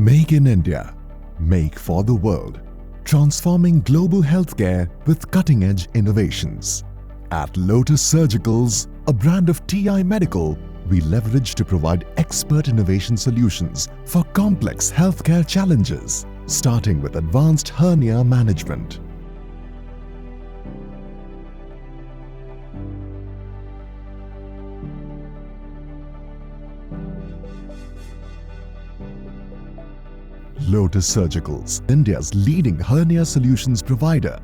Make in India, make for the world, transforming global healthcare with cutting-edge innovations. At Lotus Surgicals, a brand of TI Medical, we leverage to provide expert innovation solutions for complex healthcare challenges, starting with advanced hernia management. Lotus Surgicals, India's leading hernia solutions provider,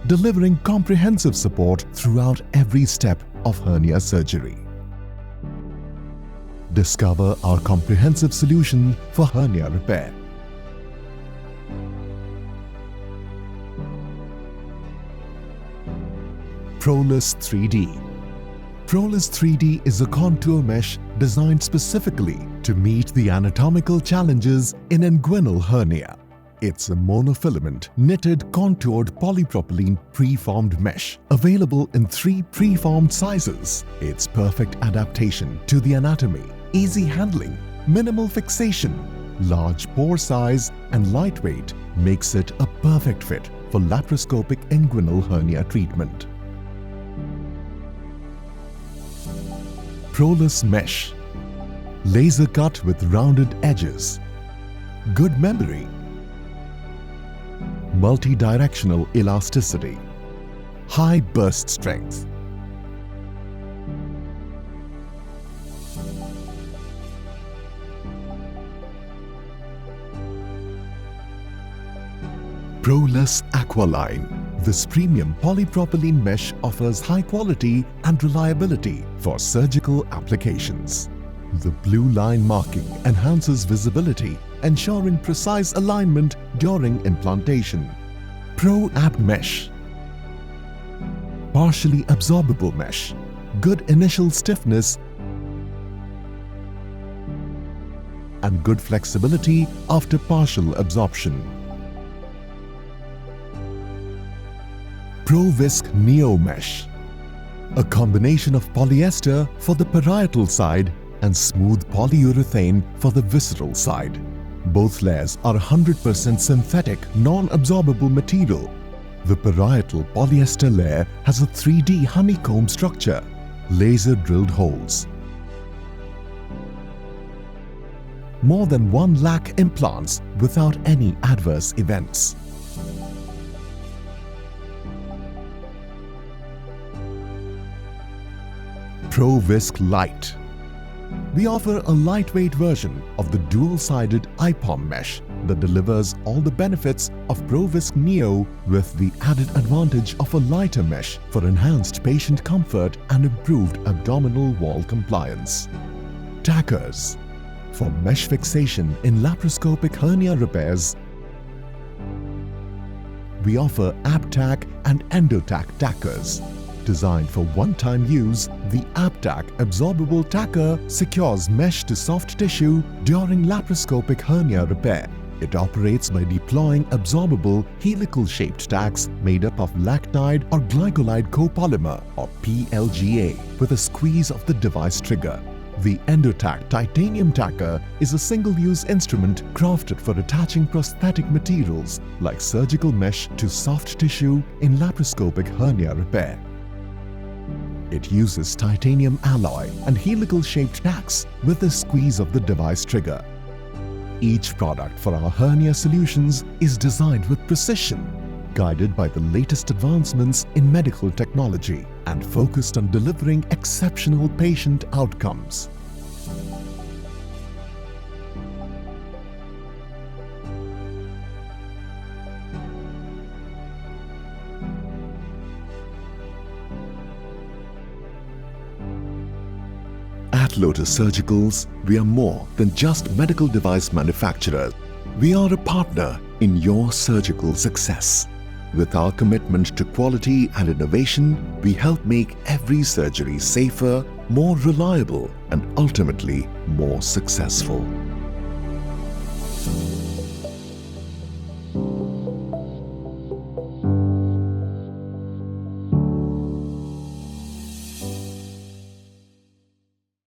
delivering comprehensive support throughout every step of hernia surgery. Discover our comprehensive solution for hernia repair. Prolus 3D. Prolus 3D is a contour mesh designed specifically to meet the anatomical challenges in inguinal hernia. It's a monofilament, knitted, contoured polypropylene preformed mesh available in 3 preformed sizes. Its perfect adaptation to the anatomy, easy handling, minimal fixation, large pore size and lightweight makes it a perfect fit for laparoscopic inguinal hernia treatment. Prolus mesh. Laser cut with rounded edges. Good memory. Multi-directional elasticity. High burst strength. Prolus Aqualine. This premium polypropylene mesh offers high quality and reliability for surgical applications. The blue line marking enhances visibility, ensuring precise alignment during implantation. Pro Ab Mesh. Partially absorbable mesh. Good initial stiffness and good flexibility after partial absorption. ProVisc Neo Mesh. A combination of polyester for the parietal side and smooth polyurethane for the visceral side. Both layers are 100% synthetic, non-absorbable material. The parietal polyester layer has a 3D honeycomb structure, laser-drilled holes. More than 1 lakh implants without any adverse events. ProVisc Lite. We offer a lightweight version of the dual-sided IPOM mesh that delivers all the benefits of ProVisc Neo with the added advantage of a lighter mesh for enhanced patient comfort and improved abdominal wall compliance. Tackers. For mesh fixation in laparoscopic hernia repairs, we offer AbTack and EndoTack tackers. Designed for one-time use, the AbTack absorbable tacker secures mesh to soft tissue during laparoscopic hernia repair. It operates by deploying absorbable helical-shaped tacks made up of lactide or glycolide copolymer or PLGA with a squeeze of the device trigger. The EndoTack titanium tacker is a single-use instrument crafted for attaching prosthetic materials like surgical mesh to soft tissue in laparoscopic hernia repair. It uses titanium alloy and helical-shaped tacks with the squeeze of the device trigger. Each product for our hernia solutions is designed with precision, guided by the latest advancements in medical technology and focused on delivering exceptional patient outcomes. At Lotus Surgicals, we are more than just medical device manufacturers. We are a partner in your surgical success. With our commitment to quality and innovation, we help make every surgery safer, more reliable, and ultimately more successful.